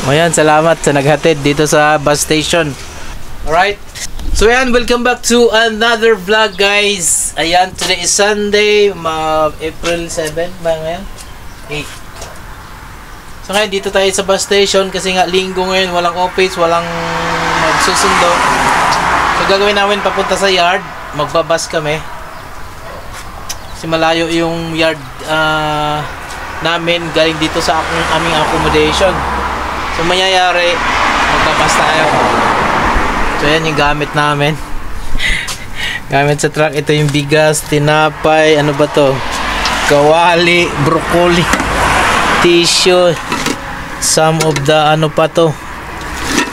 Ayan, salamat sa naghatid dito sa bus station. Alright. So ayan, welcome back to another vlog guys. Ayan, today is Sunday, April 7 ba ngayon? 8. So ngayon, dito tayo sa bus station kasi nga linggo ngayon, walang office, walang magsusundo. So gagawin namin papunta sa yard, magbabas kami. Kasi malayo yung yard namin galing dito sa aming accommodation. So mangyayari, magbabas tayo. So yan yung gamit namin. Gamit sa truck, ito yung bigas, tinapay, ano ba to? Kawali, broccoli, tissue, some of the ano pa to.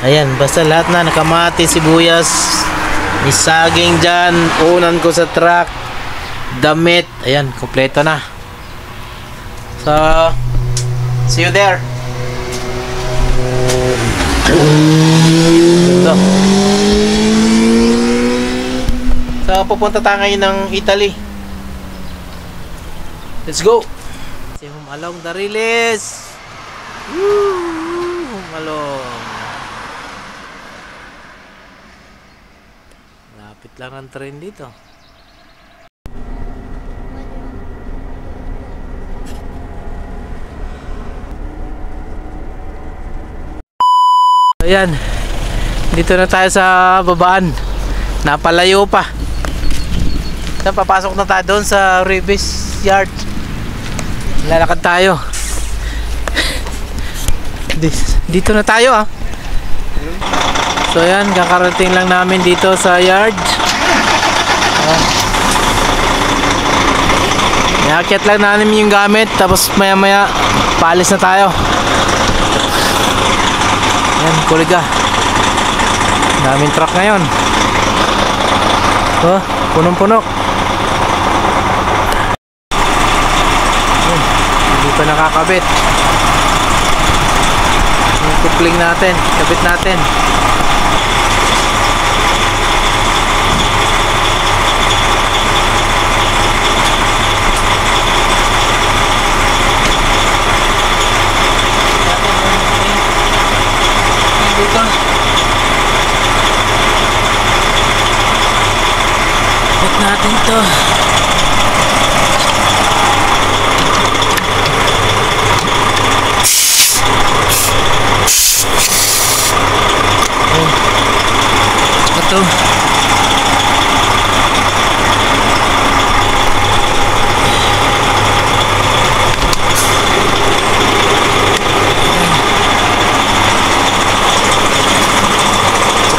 Ayan, basta lahat na, nakamati, sibuyas, may saging dyan, unan ko sa truck, damit, ayan, kompleto na. So, see you there. Ito. So, pupunta tayo ngayon ng Italy. Let's go. See him along the release. Woo! Along. Lapit lang ang train dito. Ayan, dito na tayo sa babaan. Napalayo pa. Papasok na tayo doon sa Ribis Yard. Lalakad tayo. Dito na tayo ah. So ayan, kakarating lang namin dito sa yard. Iakyat lang namin yung gamit, tapos maya maya paalis na tayo. Ayan, kuliga. Daming truck ngayon. Oh, punong-puno. Hindi pa nakakabit. Yung kupling natin, kabit natin. Kabit natin to. Ito.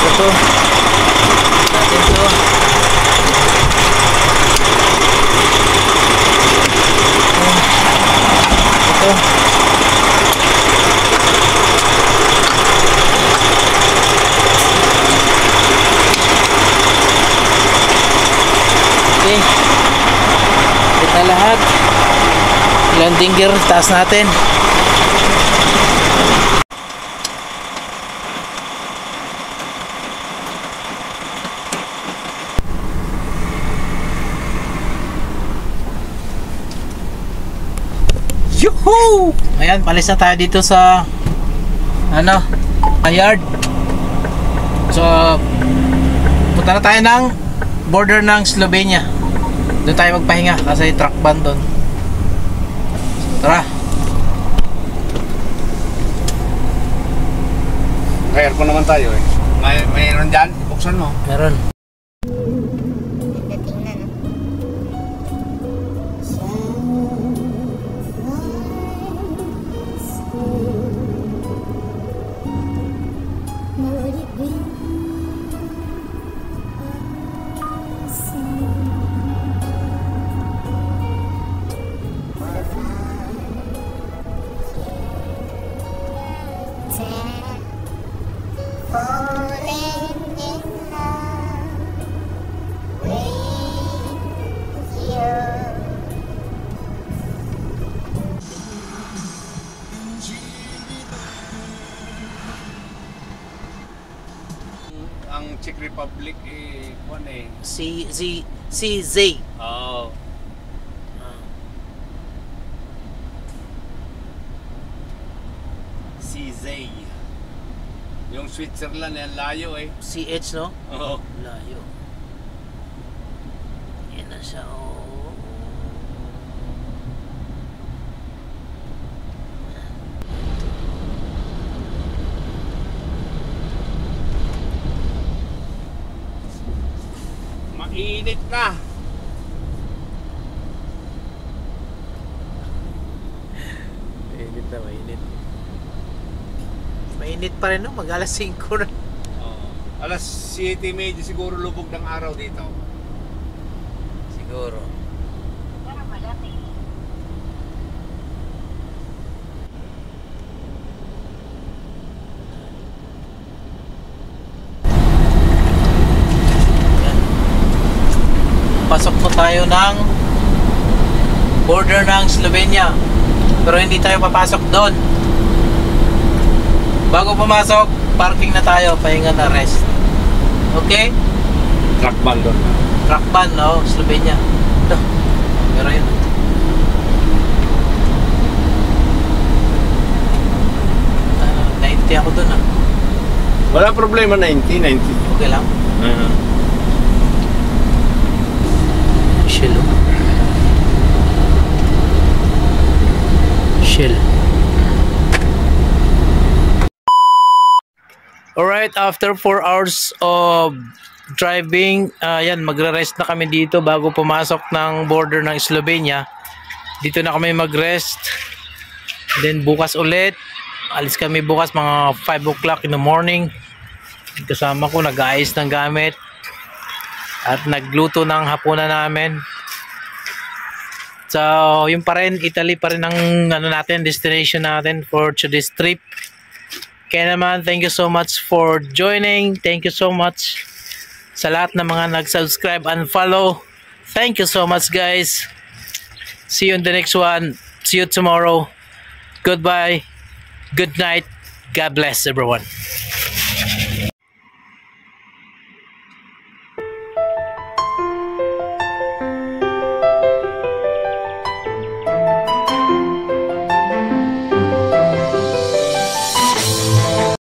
Ito. Natin to. Ito. Okay. Ito na lahat. Landing gear, taas natin. Yuhuu! Ayan, palis na tayo dito sa yard. So, punta na tayo ng border ng Slovenia. Doon tayo magpahinga kasi truck ban doon. So, tara. May aircon naman tayo eh. Mayroon dyan? Buksan mo. Meron. Ang Czech Republic eh, kuwan eh. CZ. Oo. CZ. Yung Switzerland, yan layo eh. CH, no? Oo. Layo. Yan na siya, oh. Mainit na. Mainit na, mainit. Mainit pa rin, no? Mag alas 5 na. Alas 7:30 siguro lubog ng araw dito. Siguro. Yan. Pasok po tayo ng border ng Slovenia. Pero hindi tayo papasok doon. Bago pumasok, parking na tayo, pahinga na rest. Okay? Truck ban doon. Truck ban, no? Slovenia. Ito. Pero yun. Ah, 90 ako dun, ah. Wala problema, 90. Okay lang. Shell. Shell. Alright, after 4 hours of driving, yan, magre-rest na kami dito bago pumasok ng border ng Slovenia. Dito na kami mag-rest. Then bukas ulit, alis kami bukas mga 5 o'clock in the morning. Kasama ko, nag-aayos ng gamit at nagluto ng hapunan namin. So, yun pa rin, Italy pa rin ang ano natin, destination natin for today's trip. Kaya naman, thank you so much for joining. Thank you so much sa lahat ng mga nag-subscribe and follow. Thank you so much, guys. See you in the next one. See you tomorrow. Goodbye. Good night. God bless everyone.